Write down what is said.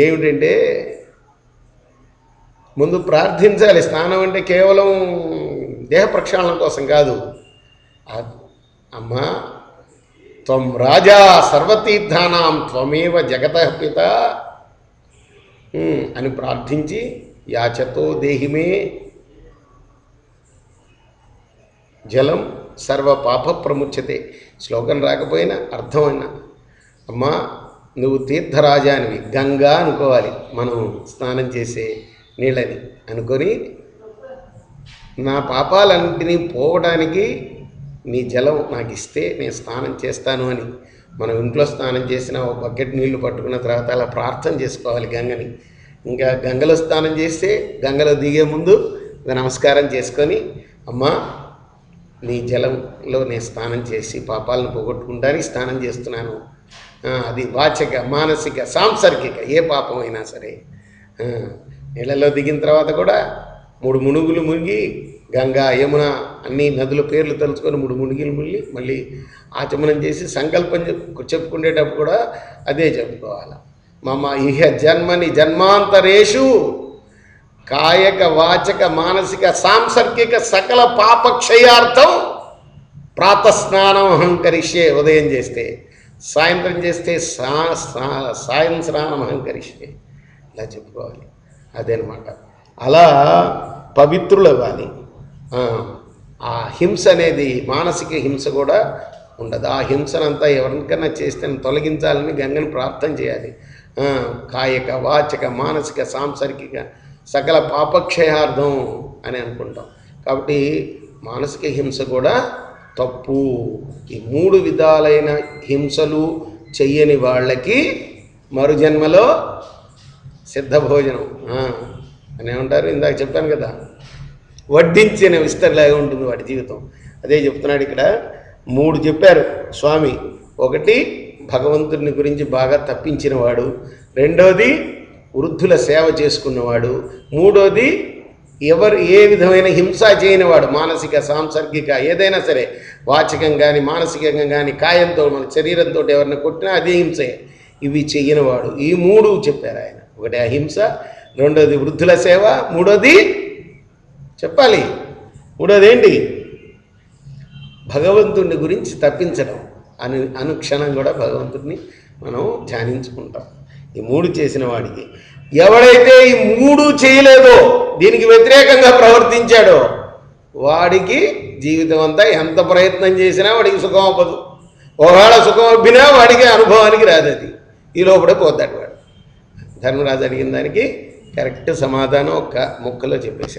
ఏమిటంటే ముందు ప్రార్థించాలి. స్నానం అంటే కేవలం దేహ ప్రక్షాళన కోసం కాదు. అమ్మా త్వం రాజా సర్వతీర్థానాం త్వమేవ జగతః పిత అని ప్రార్థించి యాచతో దేహిమే జలం సర్వ పాప ప్రముచ్యతే. శ్లోకం రాకపోయినా అర్థమైనా అమ్మా నువ్వు తీర్థరాజానివి, గంగా అనుకోవాలి మనం స్నానం చేసే నీళ్ళని అనుకొని నా పాపాలన్నింటినీ పోవడానికి నీ జలం నాకు ఇస్తే నేను స్నానం చేస్తాను అని మనం ఇంట్లో స్నానం చేసిన ఒక బకెట్ నీళ్లు పట్టుకున్న తర్వాత అలా ప్రార్థన చేసుకోవాలి గంగని. ఇంకా గంగలో స్నానం చేస్తే గంగలో దిగే ముందు నమస్కారం చేసుకొని అమ్మా నీ జలంలో నేను స్నానం చేసి పాపాలను పోగొట్టుకుంటానికి స్నానం చేస్తున్నాను. అది వాచక మానసిక సాంసర్గిక ఏ పాపమైనా సరే. నీళ్ళలో దిగిన తర్వాత కూడా 3 మునుగులు మునిగి గంగా యమున అన్ని నదుల పేర్లు తలుచుకొని 3 మునిగిలు మునిగి మళ్ళీ ఆచమనం చేసి సంకల్పం చెప్పుకునేటప్పుడు కూడా అదే చెప్పుకోవాలి. మమ ఇహ జన్మని జన్మాంతరేషు కాయక వాచక మానసిక సాంసర్గిక సకల పాపక్షయార్థం ప్రాతస్నానం అహంకరిష్యే. ఉదయం చేస్తే, సాయంత్రం చేస్తే సాయం స్నానం అహంకరిష్యే, ఇలా చెప్పుకోవాలి. అదేనమాట. అలా పవిత్రులు అవ్వాలి. ఆ హింస అనేది మానసిక హింస కూడా ఉండదు. ఆ హింసనంతా ఎవరికైనా చేస్తే తొలగించాలని గంగని ప్రార్థన చేయాలి. కాయక వాచక మానసిక సాంసర్గిక సకల పాపక్షయార్థం అని అనుకుంటాం. కాబట్టి మానసిక హింస కూడా తప్పు. ఈ 3 విధాలైన హింసలు చెయ్యని వాళ్ళకి మరుజన్మలో సిద్ధ భోజనం అని ఏమంటారు. ఇందాక చెప్పాను కదా, వడ్డించిన విస్తరలాగా ఉంటుంది వాడి జీవితం. అదే చెప్తున్నాడు ఇక్కడ. 3 చెప్పారు స్వామి. ఒకటి భగవంతుని గురించి బాగా తప్పించినవాడు, రెండోది వృద్ధుల సేవ చేసుకున్నవాడు, మూడోది ఏ విధమైన హింస చేయనివాడు. మానసిక సాంసర్గిక ఏదైనా సరే, వాచకం కానీ మానసికంగా కానీ కాయంతో మన శరీరంతో ఎవరిని కొట్టినా అదే హింసే. ఇవి చెయ్యనివాడు. ఈ 3 చెప్పారు ఆయన. ఒకటి అహింస, రెండోది వృద్ధుల సేవ, మూడోది చెప్పాలి, మూడోది ఏంటి, భగవంతుని గురించి తప్పించడం. అనుక్షణం కూడా భగవంతుడిని మనం ధ్యానించుకుంటాం. ఈ 3 చేసిన వాడికి. ఎవడైతే ఈ 3 చేయలేదో, దీనికి వ్యతిరేకంగా ప్రవర్తించాడో, వాడికి జీవితం అంతా ఎంత ప్రయత్నం చేసినా వాడికి సుఖం అవ్వదు. ఒకవేళ సుఖం అవ్వినా వాడికి అనుభవానికి రాదు. అది ఈ లోపడే పోతాడు వాడు. ధర్మరాజు అడిగిన దానికి కరెక్ట్ సమాధానం ఒక్క ముక్కలో చెప్పేశారు.